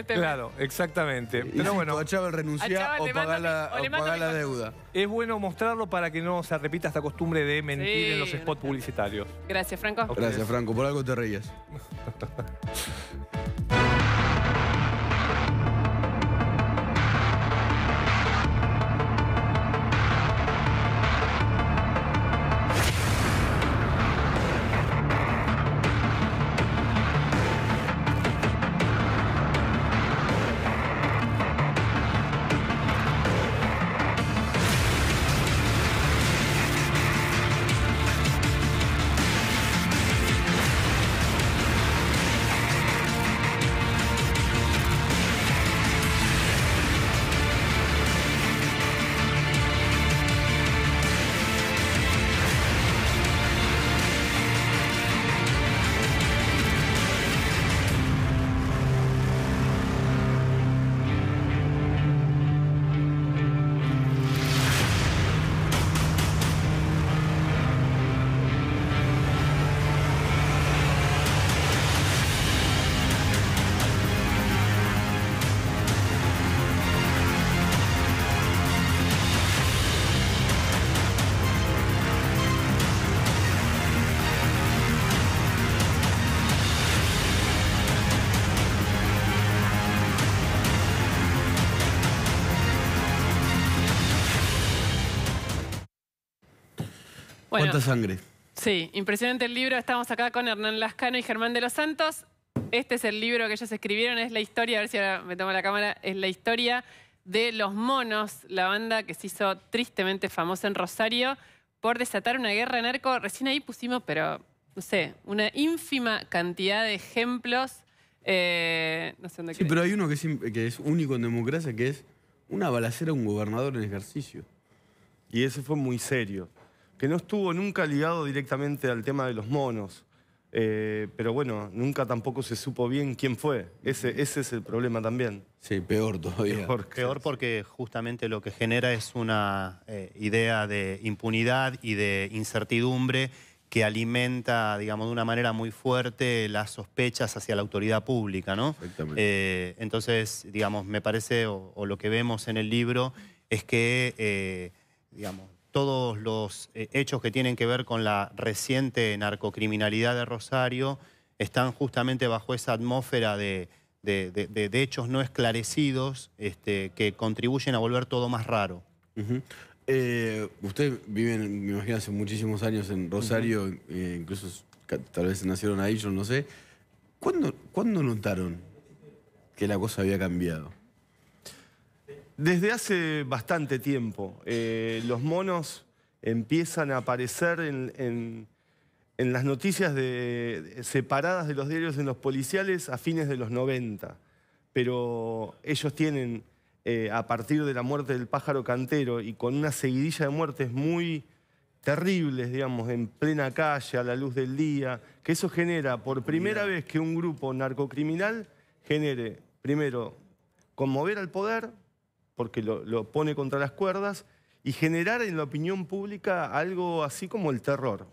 Claro, exactamente. Pero bueno, a Chávez renunciar o pagar la deuda. Es bueno mostrarlo para que no se repita esta costumbre de mentir en los spots publicitarios. Gracias, Franco. Gracias, Franco. Por algo te reías. Bueno, ¿cuánta sangre? Sí, impresionante el libro. Estamos acá con Hernán Lascano y Germán de los Santos. Este es el libro que ellos escribieron, es la historia, a ver si ahora me tomo la cámara, es la historia de Los Monos, la banda que se hizo tristemente famosa en Rosario por desatar una guerra narco. Recién ahí pusimos, pero no sé, una ínfima cantidad de ejemplos. No sé dónde Sí, pero hay uno que es único en democracia, que es una balacera a un gobernador en ejercicio. Y ese fue muy serio, que no estuvo nunca ligado directamente al tema de los monos. Pero bueno, nunca tampoco se supo bien quién fue. Ese es el problema también. Sí, peor todavía. Peor porque justamente lo que genera es una idea de impunidad y de incertidumbre que alimenta, digamos, de una manera muy fuerte las sospechas hacia la autoridad pública, ¿no? Exactamente. Entonces, digamos, me parece, o lo que vemos en el libro, es que, digamos, todos los hechos que tienen que ver con la reciente narcocriminalidad de Rosario están justamente bajo esa atmósfera de hechos no esclarecidos que contribuyen a volver todo más raro. Usted vive, me imagino, hace muchísimos años en Rosario, incluso tal vez nacieron ahí, yo no sé. ¿Cuándo notaron que la cosa había cambiado? Desde hace bastante tiempo. Los monos empiezan a aparecer en las noticias separadas de los diarios en los policiales a fines de los 90. Pero ellos tienen, a partir de la muerte del pájaro cantero y con una seguidilla de muertes muy terribles, digamos, en plena calle, a la luz del día, que eso genera por primera vez que un grupo narcocriminal genere, primero, conmover al poder, porque lo pone contra las cuerdas, y generar en la opinión pública algo así como el terror.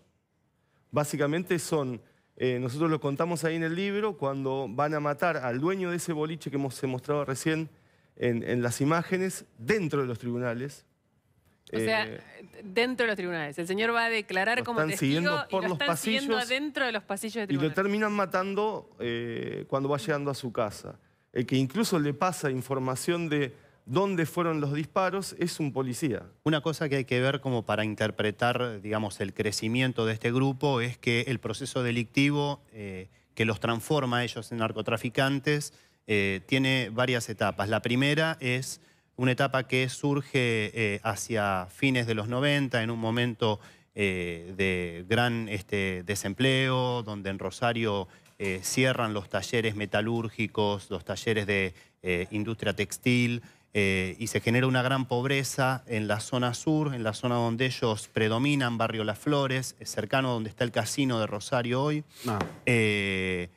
Básicamente son, nosotros lo contamos ahí en el libro, cuando van a matar al dueño de ese boliche que se mostraba recién en las imágenes, dentro de los tribunales. O sea, dentro de los tribunales. El señor va a declarar como testigo y lo están siguiendo adentro de los pasillos de tribunales. Y lo terminan matando cuando va llegando a su casa. El que incluso le pasa información de dónde fueron los disparos es un policía. Una cosa que hay que ver como para interpretar, digamos, el crecimiento de este grupo es que el proceso delictivo que los transforma a ellos en narcotraficantes tiene varias etapas. La primera es una etapa que surge hacia fines de los 90, en un momento de gran desempleo, donde en Rosario cierran los talleres metalúrgicos, los talleres de industria textil. y se genera una gran pobreza en la zona sur, en la zona donde ellos predominan, Barrio Las Flores, cercano a donde está el casino de Rosario hoy, que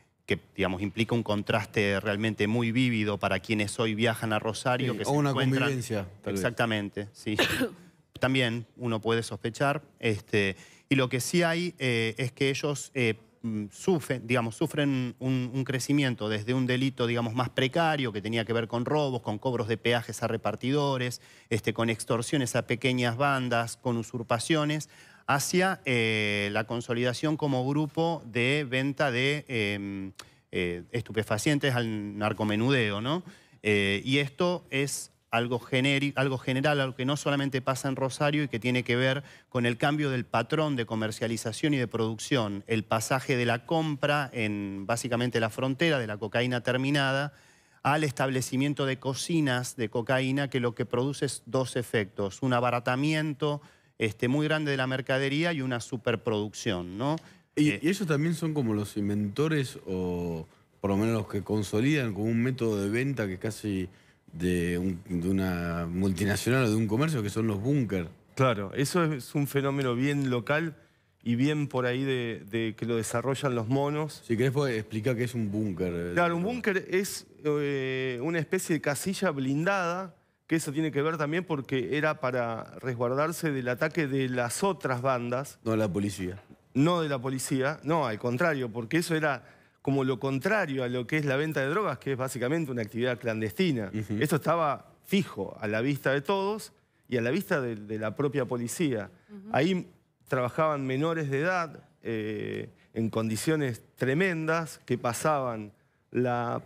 digamos implica un contraste realmente muy vívido para quienes hoy viajan a Rosario. Sí, que o una convivencia, tal vez. Exactamente, sí. También uno puede sospechar. Y lo que sí hay es que ellos sufren un crecimiento desde un delito, digamos, más precario, que tenía que ver con robos, con cobros de peajes a repartidores, con extorsiones a pequeñas bandas, con usurpaciones, hacia la consolidación como grupo de venta de estupefacientes al narcomenudeo, ¿no? Y esto es algo general, algo que no solamente pasa en Rosario y que tiene que ver con el cambio del patrón de comercialización y de producción, el pasaje de la compra en básicamente la frontera de la cocaína terminada al establecimiento de cocinas de cocaína, que lo que produce es dos efectos: un abaratamiento muy grande de la mercadería y una superproducción, ¿no? ¿Y ellos también son como los inventores, o por lo menos los que consolidan como un método de venta que casi de una multinacional o de un comercio, que son los búnker? Claro, eso es un fenómeno bien local y bien por ahí de que lo desarrollan los monos. Si querés explicar qué es un búnker. Claro, un búnker es una especie de casilla blindada, que eso tiene que ver también porque era para resguardarse del ataque de las otras bandas. No de la policía. No de la policía, no, al contrario, porque eso era como lo contrario a lo que es la venta de drogas, que es básicamente una actividad clandestina. Esto estaba fijo a la vista de todos y a la vista de la propia policía. Ahí trabajaban menores de edad en condiciones tremendas, que pasaban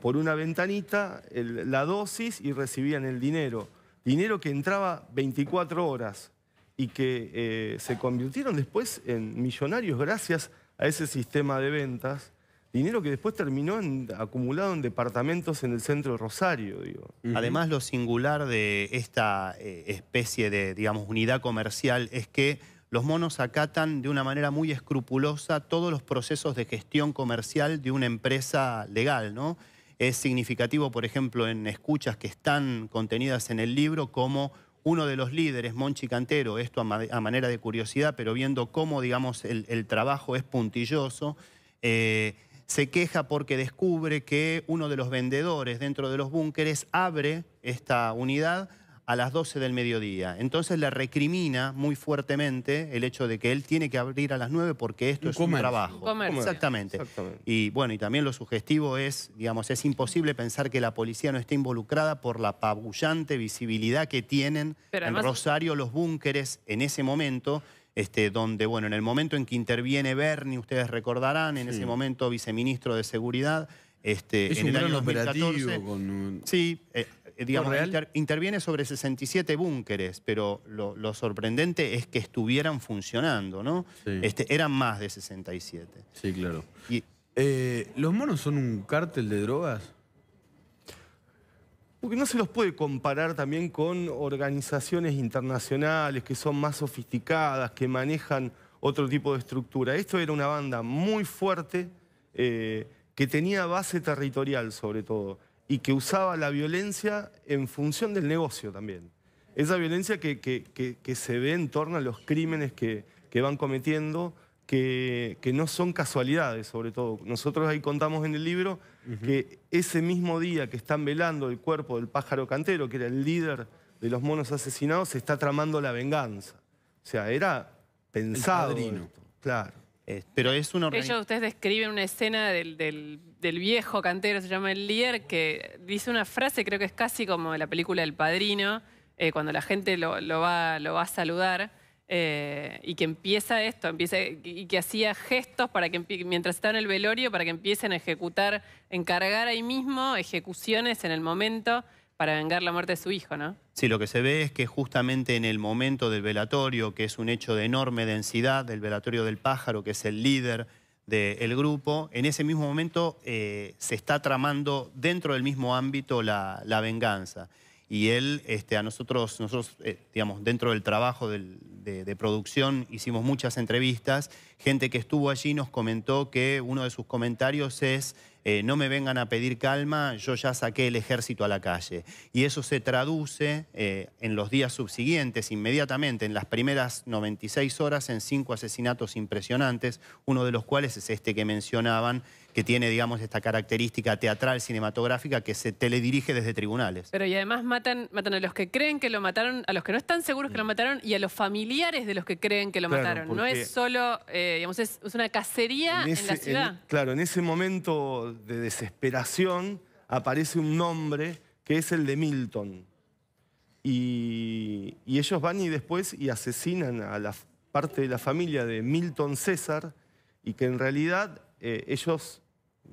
por una ventanita la dosis y recibían el dinero. Dinero que entraba 24 horas y que se convirtieron después en millonarios gracias a ese sistema de ventas. Dinero que después terminó acumulado en departamentos en el centro de Rosario, digo. Además, lo singular de esta especie de, digamos, unidad comercial es que los monos acatan de una manera muy escrupulosa todos los procesos de gestión comercial de una empresa legal, ¿no? Es significativo, por ejemplo, en escuchas que están contenidas en el libro, como uno de los líderes, Monchi Cantero, esto a manera de curiosidad, pero viendo cómo, digamos, el trabajo es puntilloso, se queja porque descubre que uno de los vendedores dentro de los búnkeres abre esta unidad a las 12 del mediodía. Entonces le recrimina muy fuertemente el hecho de que él tiene que abrir a las 9 porque esto es un trabajo. Exactamente. Y bueno, y también lo sugestivo es, digamos, es imposible pensar que la policía no esté involucrada por la apabullante visibilidad que tienen en Rosario los búnkeres en ese momento, donde, bueno, en el momento en que interviene Berni, ustedes recordarán, en ese momento viceministro de Seguridad, es en el año 2014, con sí, digamos, interviene sobre 67 búnkeres, pero lo sorprendente es que estuvieran funcionando, ¿no? Sí. Eran más de 67. Sí, claro. ¿Los monos son un cártel de drogas? Porque no se los puede comparar también con organizaciones internacionales que son más sofisticadas, que manejan otro tipo de estructura. Esto era una banda muy fuerte, que tenía base territorial sobre todo, y que usaba la violencia en función del negocio también. Esa violencia que se ve en torno a los crímenes que van cometiendo, que no son casualidades, sobre todo. Nosotros ahí contamos en el libro que ese mismo día que están velando el cuerpo del pájaro Cantero, que era el líder de los monos asesinados, se está tramando la venganza. O sea, era pensado. El padrino. Esto, claro. Pero es una ustedes describen una escena del viejo Cantero, se llama el líder, que dice una frase, creo que es casi como la película El Padrino, cuando la gente lo va a saludar. Y que empieza esto, y que hacía gestos para que mientras estaba en el velorio, para que empiecen a encargar ahí mismo ejecuciones en el momento para vengar la muerte de su hijo, ¿no? Sí, lo que se ve es que justamente en el momento del velatorio, que es un hecho de enorme densidad, del velatorio del pájaro, que es el líder del grupo, en ese mismo momento se está tramando dentro del mismo ámbito la venganza. Y él, nosotros digamos, dentro del trabajo de producción hicimos muchas entrevistas. Gente que estuvo allí nos comentó que uno de sus comentarios es no me vengan a pedir calma, yo ya saqué el ejército a la calle. Y eso se traduce en los días subsiguientes, inmediatamente, en las primeras 96 horas, en 5 asesinatos impresionantes, uno de los cuales es este que mencionaban, que tiene, digamos, esta característica teatral, cinematográfica, que se teledirige desde tribunales. Pero y además matan a los que creen que lo mataron, a los que no están seguros que lo mataron y a los familiares de los que creen que lo mataron. No es solo, digamos, es una cacería en la ciudad. Claro, en ese momento de desesperación aparece un nombre que es el de Milton. Y ellos van y después asesinan a la parte de la familia de Milton César, y que en realidad ellos...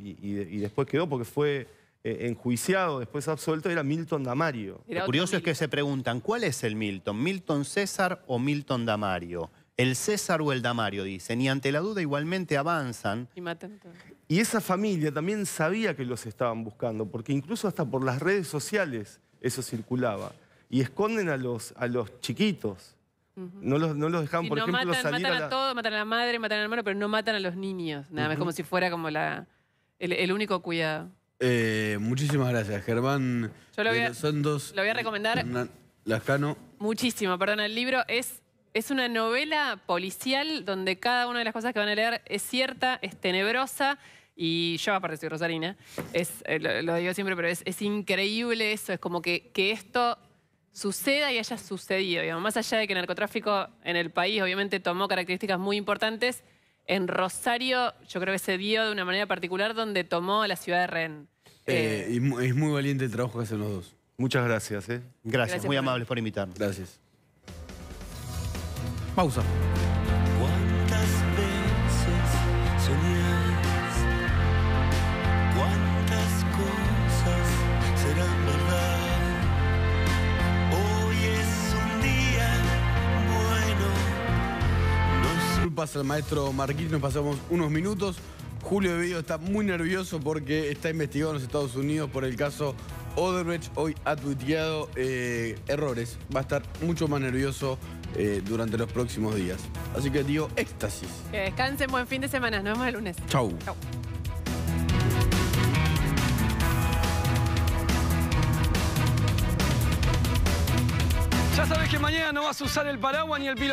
Y después quedó porque fue enjuiciado, después absuelto, era Milton Damario. Lo curioso es que se preguntan, ¿cuál es el Milton? ¿Milton César o Milton Damario? El César o el Damario, dicen, y ante la duda igualmente avanzan. Y matan todo. Y esa familia también sabía que los estaban buscando, porque incluso hasta por las redes sociales eso circulaba. Y esconden a los chiquitos. No los dejaban, por ejemplo, salir matan a todos, matan a la madre, matan al hermano, pero no matan a los niños. Nada más, como si fuera como el único cuidado. Muchísimas gracias, Germán. Yo lo voy a recomendar Lascano. muchísimo. Perdón, el libro es una novela policial donde cada una de las cosas que van a leer es cierta, es tenebrosa. Y yo, aparte, soy rosarina. Lo digo siempre, pero es increíble eso. Es como que esto suceda y haya sucedido. Digamos. Más allá de que el narcotráfico en el país obviamente tomó características muy importantes, en Rosario yo creo que se dio de una manera particular donde tomó a la ciudad de rehén. Y es muy valiente el trabajo que hacen los dos. Muchas gracias. Gracias, muy amables por invitarnos. Gracias. Pausa. ¿Cuántas veces soñás? ¿Cuántas cosas serán verdad? Hoy es un día bueno. Disculpas al maestro Marquín, nos pasamos unos minutos. Julio de Vido está muy nervioso porque está investigado en los Estados Unidos por el caso Odebrecht. Hoy ha tuiteado errores. Va a estar mucho más nervioso durante los próximos días. Así que digo, éxtasis. Que descansen, buen fin de semana. Nos vemos el lunes. Chau. Chau. Ya sabes que mañana no vas a usar el paraguas ni el piloto.